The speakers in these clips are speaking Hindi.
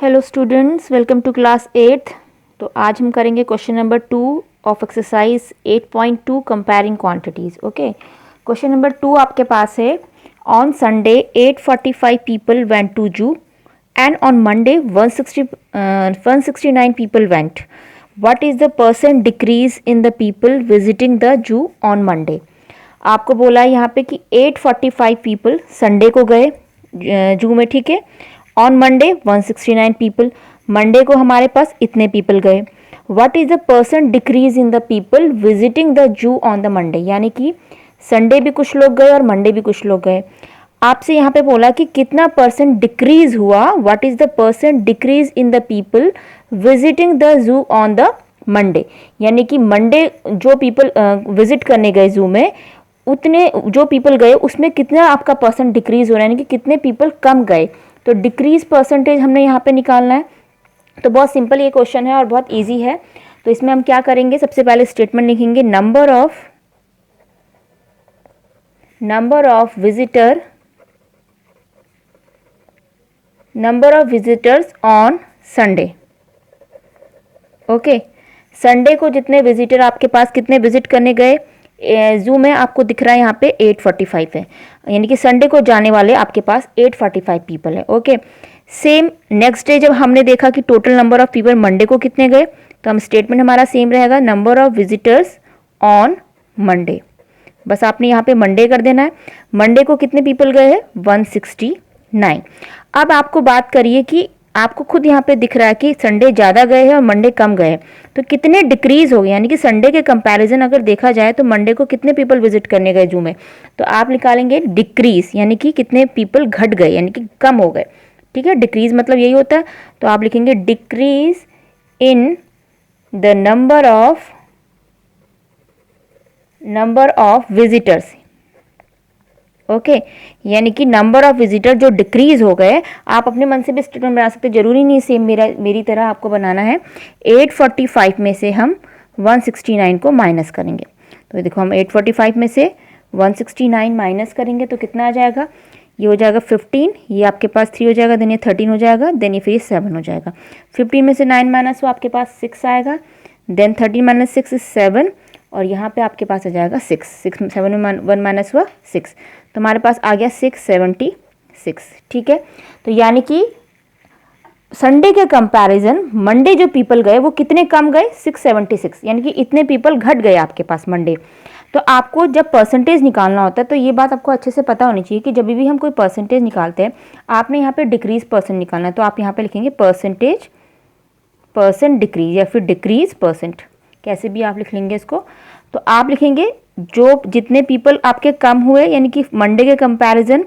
Hello students, welcome to class 8th। तो आज हम करेंगे question number 2 of exercise 8.2 comparing quantities. Okay, question number 2 आपके पास है। On Sunday 845 people went to zoo and on Monday 169 people went. What is the percent decrease in the people visiting the zoo on Monday. आपको बोला है यहाँ पे कि 845 पीपल संडे को गए जू में, ठीक है। ऑन मंडे 169 पीपल, मंडे को हमारे पास इतने पीपल गए। What is the percent decrease in the people visiting the zoo on the Monday, यानी कि संडे भी कुछ लोग गए और मंडे भी कुछ लोग गए। आपसे यहाँ पे बोला कि कितना परसेंट डिक्रीज हुआ, what is the percent decrease in the people visiting the zoo on the Monday, यानी कि मंडे जो पीपल विजिट करने गए जू में, उतने जो पीपल गए उसमें कितना आपका परसेंट डिक्रीज हो रहा है, यानी कि कितने पीपल कम गए। तो डिक्रीज परसेंटेज हमने यहाँ पे निकालना है। तो बहुत सिंपल ये क्वेश्चन है और बहुत इजी है। तो इसमें हम क्या करेंगे, सबसे पहले स्टेटमेंट लिखेंगे number of visitors on Sunday. Okay, Sunday को जितने विजिटर आपके पास कितने विजिट करने गए जू में, आपको दिख रहा है यहाँ पे 845 है, यानी कि संडे को जाने वाले आपके पास 845 पीपल है। ओके, सेम नेक्स्ट डे जब हमने देखा कि total number of people Monday को कितने गए, तो हम स्टेटमेंट हमारा सेम रहेगा number of visitors on Monday. बस आपने यहाँ पे मंडे कर देना है। मंडे को कितने पीपल गए हैं, 169। अब आपको बात करिए कि आपको खुद यहाँ पे दिख रहा है कि संडे ज़्यादा गए हैं और मंडे कम गए हैं, तो कितने डिक्रीज हो गए, यानी कि संडे के कंपैरिजन अगर देखा जाए तो मंडे को कितने पीपल विजिट करने गए जू में, तो आप निकालेंगे डिक्रीज, यानी कि कितने पीपल घट गए, यानी कि कम हो गए। ठीक है, डिक्रीज मतलब यही होता है। तो आप लिखेंगे decrease in the number of visitors. Okay, यानी कि नंबर ऑफ विजिटर जो डिक्रीज हो गए। आप अपने मन से भी स्टेटमेंट बना सकते, जरूरी नहीं सेम मेरी तरह आपको बनाना है। 845 में से हम 169 को माइनस करेंगे। तो देखो, हम 845 में से 169 माइनस करेंगे तो कितना आ जाएगा, ये हो जाएगा 15, ये आपके पास 3 हो जाएगा, देन ये 13 हो जाएगा, देन ये फिर 7 हो जाएगा। 15 में से 9 माइनस हुआ, आपके पास 6 आएगा, देन 13 माइनस 6 इज 7, और यहाँ पे आपके पास आ जाएगा 6, 7 में 1 माइनस हुआ 6, तो हमारे पास आ गया 676। ठीक है, तो यानी कि संडे के कंपैरिजन मंडे जो पीपल गए वो कितने कम गए, 676, यानी कि इतने पीपल घट गए आपके पास मंडे। तो आपको जब परसेंटेज निकालना होता है तो ये बात आपको अच्छे से पता होनी चाहिए कि जब भी हम कोई परसेंटेज निकालते हैं, आपने यहाँ पे डिक्रीज परसेंट निकालना है, तो आप यहाँ पे लिखेंगे परसेंट डिक्रीज या फिर डिक्रीज परसेंट, कैसे भी आप लिख लेंगे इसको। तो आप लिखेंगे जो जितने पीपल आपके कम हुए, यानी कि मंडे के कंपैरिजन,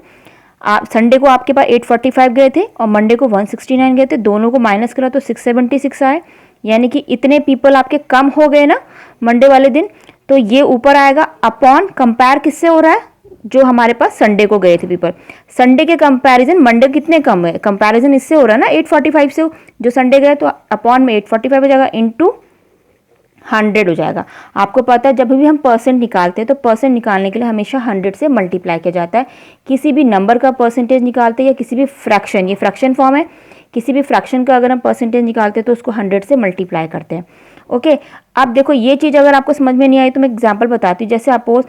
आप संडे को आपके पास 845 गए थे और मंडे को 169 गए थे, दोनों को माइनस करा तो 676 आए, यानी कि इतने पीपल आपके कम हो गए ना मंडे वाले दिन। तो ये ऊपर आएगा अपॉन, कंपेयर किससे हो रहा है, जो हमारे पास संडे को गए थे पीपल, संडे के कंपैरिजन मंडे कितने कम है, कंपैरिजन इससे हो रहा है ना 845 से, जो संडे गए, तो अपॉन में 845 हो जाएगा, इनटू 100 हो जाएगा। आपको पता है जब भी हम परसेंट निकालते हैं तो परसेंट निकालने के लिए हमेशा 100 से मल्टीप्लाई किया जाता है। किसी भी नंबर का परसेंटेज निकालते हैं या किसी भी फ्रैक्शन, ये फ्रैक्शन फॉर्म है, किसी भी फ्रैक्शन का अगर हम परसेंटेज निकालते हैं तो उसको 100 से मल्टीप्लाई करते हैं। ओके, अब देखो ये चीज़ अगर आपको समझ में नहीं आई तो मैं एग्जांपल बताती हूँ। जैसे सपोज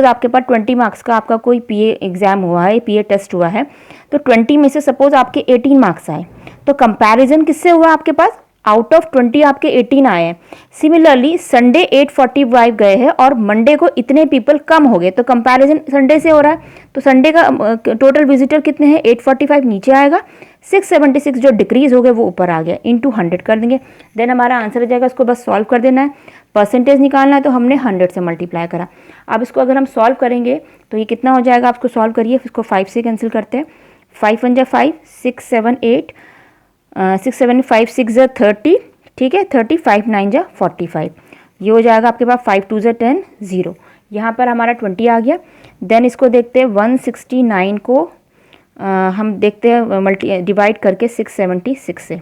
आपके पास 20 मार्क्स का आपका कोई पीए एग्जाम हुआ है, पीए टेस्ट हुआ है, तो 20 में से सपोज आपके 18 मार्क्स आए, तो कंपैरिजन किससे हुआ, आपके पास आउट ऑफ 20 आपके 18 आए हैं। सिमिलरली संडे 845 गए हैं और मंडे को इतने पीपल कम हो गए, तो कंपैरिजन संडे से हो रहा है, तो संडे का टोटल विजिटर कितने हैं, 845 नीचे आएगा, 676 जो डिक्रीज हो गए वो ऊपर आ गया, इनटू 100 कर देंगे, देन हमारा आंसर हो जाएगा। इसको बस सॉल्व कर देना है, परसेंटेज निकालना है तो हमने 100 से मल्टीप्लाई करा। अब इसको अगर हम सॉल्व करेंगे तो ये कितना हो जाएगा, आपको सॉल्व करिए, इसको 5 से कैंसिल करते हैं, 5 1 जा 5, 6 7 8, 6 7 5 6 जा 30, ठीक है, 30, 5 9 जा 45, ये हो जाएगा आपके पास 5 2 जा 10, 0, यहाँ पर हमारा 20 आ गया। देन इसको देखते हैं 169 को हम देखते हैं डिवाइड करके 676 से।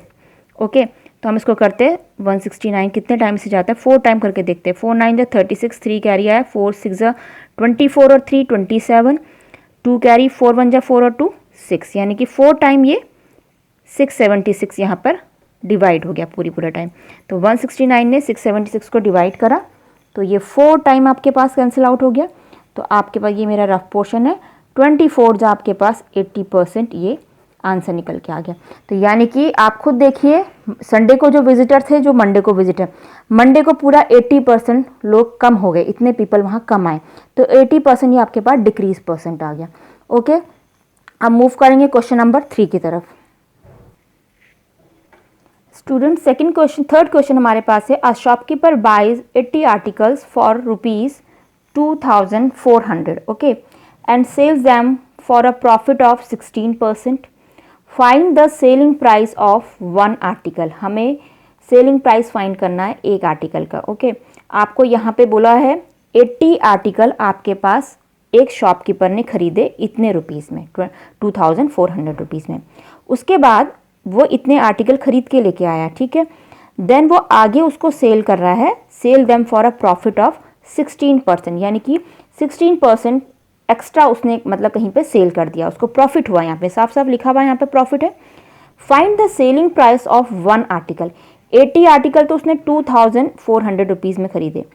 ओके, तो हम इसको करते हैं 169 कितने टाइम से जाता है, 4 टाइम करके देखते हैं। 4 9 जा 36, 3 कैरी आया, 4 6 जा 24 और 3 27, 2 कैरी, 4 1 जा 4 और 2 6, यानी कि 4 टाइम ये 676 यहाँ पर डिवाइड हो गया पूरा टाइम। तो 169 ने 676 को डिवाइड करा तो ये 4 टाइम आपके पास कैंसिल आउट हो गया। तो आपके पास ये मेरा रफ पोर्शन है 24 जो आपके पास 80% ये आंसर निकल के आ गया। तो यानी कि आप खुद देखिए संडे को जो विजिटर थे, जो मंडे को विजिटर, मंडे को पूरा 80% लोग कम हो गए, इतने पीपल वहाँ कम आए, तो 80% ये आपके पास डिक्रीज परसेंट आ गया। ओके, अब मूव करेंगे क्वेश्चन नंबर 3 की तरफ। स्टूडेंट थर्ड क्वेश्चन हमारे पास है, a shopkeeper buys 80 articles for ₹2400 okay and sells them for a profit of 16%। Find the selling price of one article. हमें सेलिंग प्राइस फाइंड करना है एक आर्टिकल का। ओके, आपको यहाँ पे बोला है 80 आर्टिकल आपके पास एक शॉपकीपर ने खरीदे इतने रुपीज़ में, 2400 रुपीज़ में। उसके बाद वो इतने आर्टिकल खरीद के लेके आया, ठीक है। देन वो आगे उसको सेल कर रहा है, sell them for a profit of 16%, यानी कि 16% एक्स्ट्रा उसने मतलब कहीं पे सेल कर दिया, उसको प्रॉफिट हुआ। यहाँ पे साफ साफ लिखा हुआ है, यहाँ पे प्रॉफिट है। Find the selling price of one article. 80 article तो उसने 2400 रुपीज़ में खरीदे,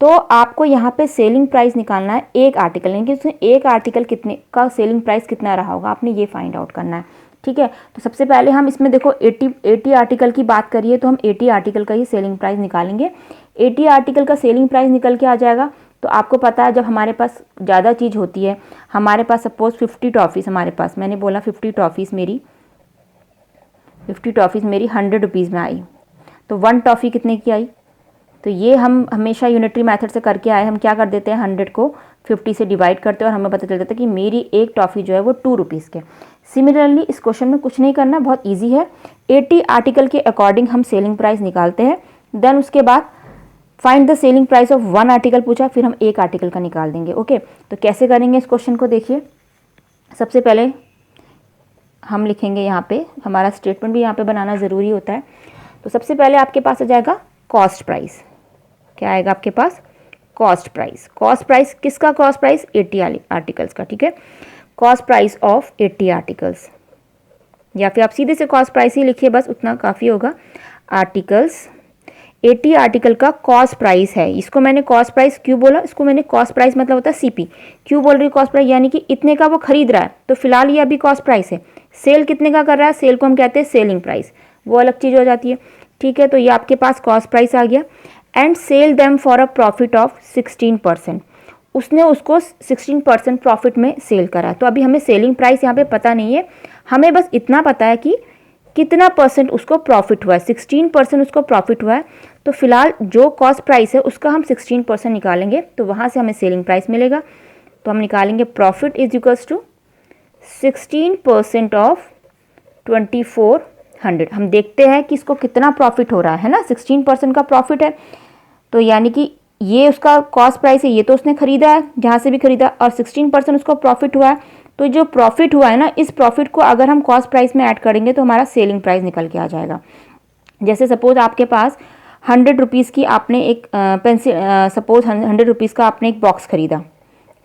तो आपको यहाँ पे सेलिंग प्राइस निकालना है एक आर्टिकल, यानी कि उसने एक आर्टिकल कितने का सेलिंग प्राइस कितना रहा होगा, आपने ये फाइंड आउट करना है, ठीक है। तो सबसे पहले हम इसमें देखो 80 आर्टिकल की बात करिए तो हम 80 आर्टिकल का ही सेलिंग प्राइस निकालेंगे। 80 आर्टिकल का सेलिंग प्राइस निकल के आ जाएगा। तो आपको पता है जब हमारे पास ज़्यादा चीज़ होती है, हमारे पास सपोज 50 टॉफ़ीज़ हमारे पास, मैंने बोला 50 टॉफ़ीज़ मेरी 100 रुपीज़ में आई, तो 1 टॉफ़ी कितने की आई। तो ये हम हमेशा यूनिटरी मेथड से करके आए, हम क्या कर देते हैं 100 को 50 से डिवाइड करते हैं और हमें पता चल जाता है कि मेरी एक टॉफ़ी जो है वो 2 रुपीज़ के। सिमिलरली इस क्वेश्चन में कुछ नहीं करना, बहुत ईजी है। 80 आर्टिकल के अकॉर्डिंग हम सेलिंग प्राइस निकालते हैं। देन उसके बाद find the selling price of one article पूछा, फिर हम एक आर्टिकल का निकाल देंगे। ओके, तो कैसे करेंगे इस क्वेश्चन को देखिए। सबसे पहले हम लिखेंगे यहाँ पे, हमारा स्टेटमेंट भी यहाँ पे बनाना ज़रूरी होता है। तो सबसे पहले आपके पास आ जाएगा कॉस्ट प्राइस। क्या आएगा आपके पास? Cost price. कॉस्ट प्राइस किसका? कॉस्ट प्राइस 80 आर्टिकल्स का, ठीक है। कॉस्ट प्राइस ऑफ 80 आर्टिकल्स, या फिर आप सीधे से कॉस्ट प्राइस ही लिखिए, बस उतना काफ़ी होगा। आर्टिकल्स 80 आर्टिकल का कॉस्ट प्राइस है। इसको मैंने कॉस्ट प्राइस क्यों बोला? इसको मैंने कॉस्ट प्राइस मतलब होता है सीपी। क्यों बोल रही हूँ कॉस्ट प्राइस? यानी कि इतने का वो खरीद रहा है, तो फिलहाल ये अभी कॉस्ट प्राइस है। सेल कितने का कर रहा है? सेल को हम कहते हैं सेलिंग प्राइस, वो अलग चीज़ हो जाती है, ठीक है। तो ये आपके पास कॉस्ट प्राइस आ गया। And sell them for a profit of 16%। उसने उसको 16% प्रॉफिट में सेल करा। तो अभी हमें सेलिंग प्राइस यहाँ पे पता नहीं है, हमें बस इतना पता है कि कितना परसेंट उसको प्रॉफिट हुआ है, 16% उसको प्रॉफिट हुआ है। तो फिलहाल जो कॉस्ट प्राइस है उसका हम 16% निकालेंगे, तो वहाँ से हमें सेलिंग प्राइस मिलेगा। तो हम निकालेंगे profit is equals to 16% of 2400। हम देखते हैं कि इसको कितना प्रॉफिट हो रहा है ना, 16% का प्रॉफिट है। तो यानी कि ये उसका कॉस्ट प्राइस है, ये तो उसने खरीदा है जहाँ से भी खरीदा, और 16% उसको प्रॉफिट हुआ है। तो जो प्रॉफिट हुआ है ना, इस प्रॉफिट को अगर हम कॉस्ट प्राइस में ऐड करेंगे तो हमारा सेलिंग प्राइस निकल के आ जाएगा। जैसे सपोज आपके पास 100 रुपीज़ की आपने एक पेंसिल, सपोज 100 रुपीज़ का आपने एक बॉक्स खरीदा,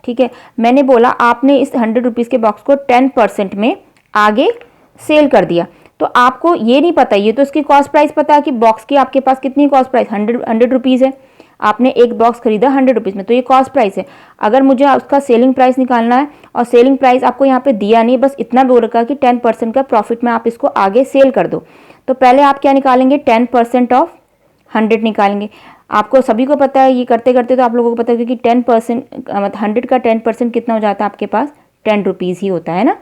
ठीक है। मैंने बोला आपने इस 100 रुपीज़ के बॉक्स को 10% में आगे सेल कर दिया। तो आपको ये नहीं पता, ये तो इसकी कॉस्ट प्राइस पता है कि बॉक्स की आपके पास कितनी कॉस्ट प्राइस 100 रुपीज़ है। आपने एक बॉक्स खरीदा 100 रुपीज़ में, तो ये कॉस्ट प्राइस है। अगर मुझे उसका सेलिंग प्राइस निकालना है, और सेलिंग प्राइस आपको यहाँ पे दिया नहीं, बस इतना बोल रखा कि 10% का प्रॉफिट में आप इसको आगे सेल कर दो। तो पहले आप क्या निकालेंगे? 10% ऑफ 100 निकालेंगे। आपको सभी को पता है, ये करते करते तो आप लोगों को पता है कि 10% मतलब 100 का 10% कितना हो जाता है आपके पास? 10 रुपीज़ ही होता है ना।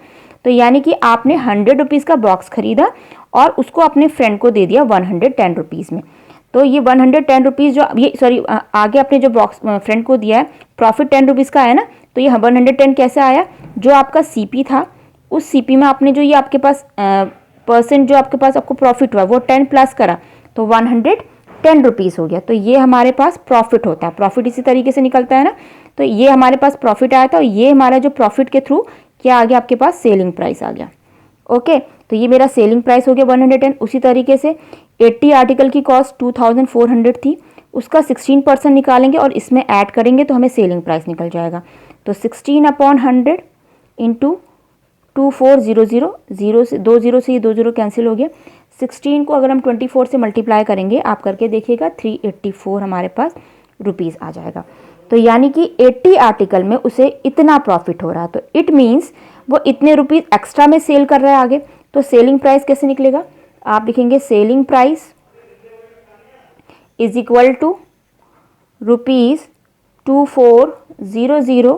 तो यानी कि आपने 100 रुपीज़ का बॉक्स खरीदा और उसको अपने फ्रेंड को दे दिया 110 रुपीज़ में। तो ये 110 रुपीज़ जो ये सॉरी आगे आपने जो बॉक्स फ्रेंड को दिया है, प्रॉफिट 10 रुपीज़ का है ना, तो ये 110 कैसे आया? जो आपका सीपी था, उस सीपी में आपने जो ये आपके पास परसेंट जो आपके पास आपको प्रॉफिट हुआ वो 10 प्लस करा, तो 110 रुपीज़ हो गया। तो ये हमारे पास प्रॉफिट होता है। प्रॉफिट इसी तरीके से निकलता है ना। तो ये हमारे पास प्रॉफिट आया था, और ये हमारा जो प्रॉफिट के थ्रू क्या आ गया आपके पास? सेलिंग प्राइस आ गया। ओके, तो ये मेरा सेलिंग प्राइस हो गया 110। उसी तरीके से 80 आर्टिकल की कॉस्ट 2400 थी, उसका 16% निकालेंगे और इसमें ऐड करेंगे तो हमें सेलिंग प्राइस निकल जाएगा। तो 16/100 इंटू 2400, जीरो से 20 से ये 20 कैंसिल हो गया। 16 को अगर हम 24 से मल्टीप्लाई करेंगे, आप करके देखिएगा, 384 हमारे पास रुपीज़ आ जाएगा। तो यानी कि 80 आर्टिकल में उसे इतना प्रॉफिट हो रहा है, तो इट मीन्स वो इतने रुपीज़ एक्स्ट्रा में सेल कर रहा है आगे। तो सेलिंग प्राइस कैसे निकलेगा, आप लिखेंगे selling price is equal to ₹2400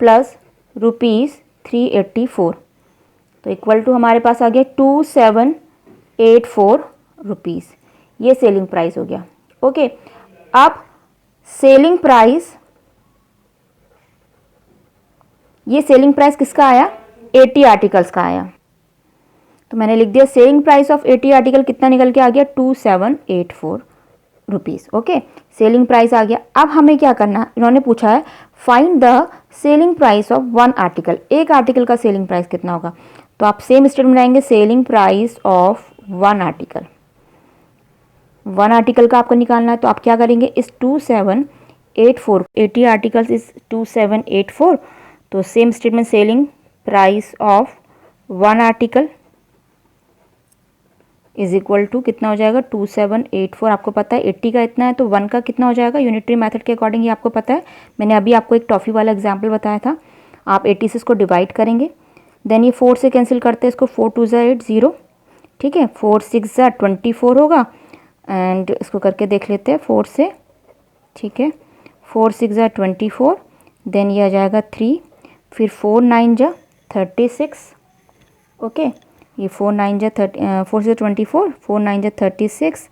plus ₹384, तो इक्वल टू हमारे पास आ गया 2784 रुपीज़। ये सेलिंग प्राइस हो गया। ओके, अब सेलिंग प्राइस, ये सेलिंग प्राइस किसका आया, 80 आर्टिकल्स का आया। तो मैंने लिख दिया सेलिंग प्राइस ऑफ 80 आर्टिकल कितना निकल के आ गया, 2784 रुपीज़। ओके, सेलिंग प्राइस आ गया। अब हमें क्या करना है, इन्होंने पूछा है find the selling price of 1 article, एक आर्टिकल का सेलिंग प्राइस कितना होगा। तो आप सेम स्टेटमेंट आएंगे, selling price of 1 article, 1 article का आपको निकालना है। तो आप क्या करेंगे, इस 2784, 80 आर्टिकल्स इस 2784, तो same statement selling price of 1 article is equal to कितना हो जाएगा, 2784। आपको पता है 80 का इतना है, तो 1 का कितना हो जाएगा, यूनिटरी मेथड के अकॉर्डिंग ये आपको पता है। मैंने अभी आपको एक टॉफ़ी वाला एग्जाम्पल बताया था। आप 80 से इसको डिवाइड करेंगे, देन ये 4 से कैंसिल करते हैं इसको, 4 2 ज़ा 8 0, ठीक है, 4 6 ज़ा 24 होगा, एंड इसको करके देख लेते हैं 4 से, ठीक है, 4 6 ज़ा 24, देन ये आ जाएगा 3, फिर 4 9 ज़ा 36, ओके, ये 4 9 ज़ा 4 से 24, 4 9 ज़ा 36,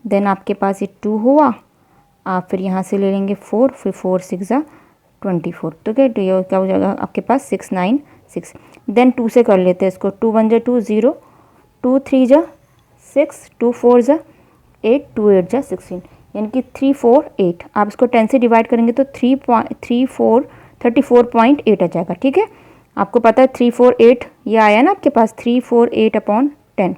देन आपके पास ये 2 हुआ, आप फिर यहाँ से ले लेंगे 4, फिर 4 6 ज़ा 24, तो क्या हो जाएगा आपके पास 6 9 6, देन 2 से कर लेते हैं इसको, 2 1 ज़ा 2 0, 2 3 ज़ा 6, 2 4 ज़ा 8, 2 8 ज़ा 16, यानी कि 348। आप इसको 10 से डिवाइड करेंगे तो 34.8 आ जाएगा, ठीक है। आपको पता है 348 ये आया ना आपके पास, 348/10,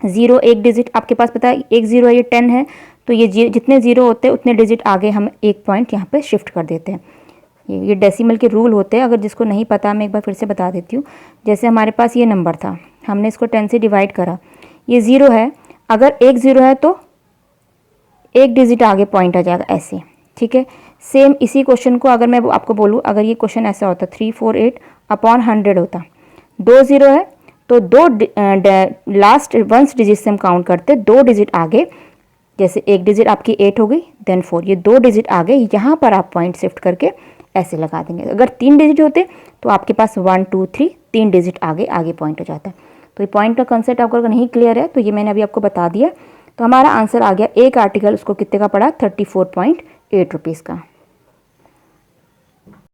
ज़ीरो एक डिजिट आपके पास पता है, एक ज़ीरो है, ये 10 है, तो ये जितने ज़ीरो होते हैं उतने डिजिट आगे हम एक पॉइंट यहाँ पे शिफ्ट कर देते हैं। ये डेसिमल के रूल होते हैं, अगर जिसको नहीं पता मैं एक बार फिर से बता देती हूँ। जैसे हमारे पास ये नंबर था, हमने इसको 10 से डिवाइड करा, ये 0 है, अगर एक 0 है तो एक डिजिट आगे पॉइंट आ जाएगा ऐसे, ठीक है। सेम इसी क्वेश्चन को अगर मैं आपको बोलूँ, अगर ये क्वेश्चन ऐसा होता 348/100 होता, 2 0 है तो दो लास्ट वंस डिजिट से हम काउंट करते, 2 डिजिट आगे, जैसे एक डिजिट आपकी 8 हो गई, देन 4, ये 2 डिजिट आगे यहाँ पर आप पॉइंट शिफ्ट करके ऐसे लगा देंगे। अगर 3 डिजिट होते तो आपके पास 1 2 3 3 डिजिट आगे पॉइंट हो जाता है। तो ये पॉइंट का कंसेप्ट आपको अगर नहीं क्लियर है तो ये मैंने अभी आपको बता दिया। तो हमारा आंसर आ गया, एक आर्टिकल उसको कितने का पड़ा, 34.8 रुपीज़ का।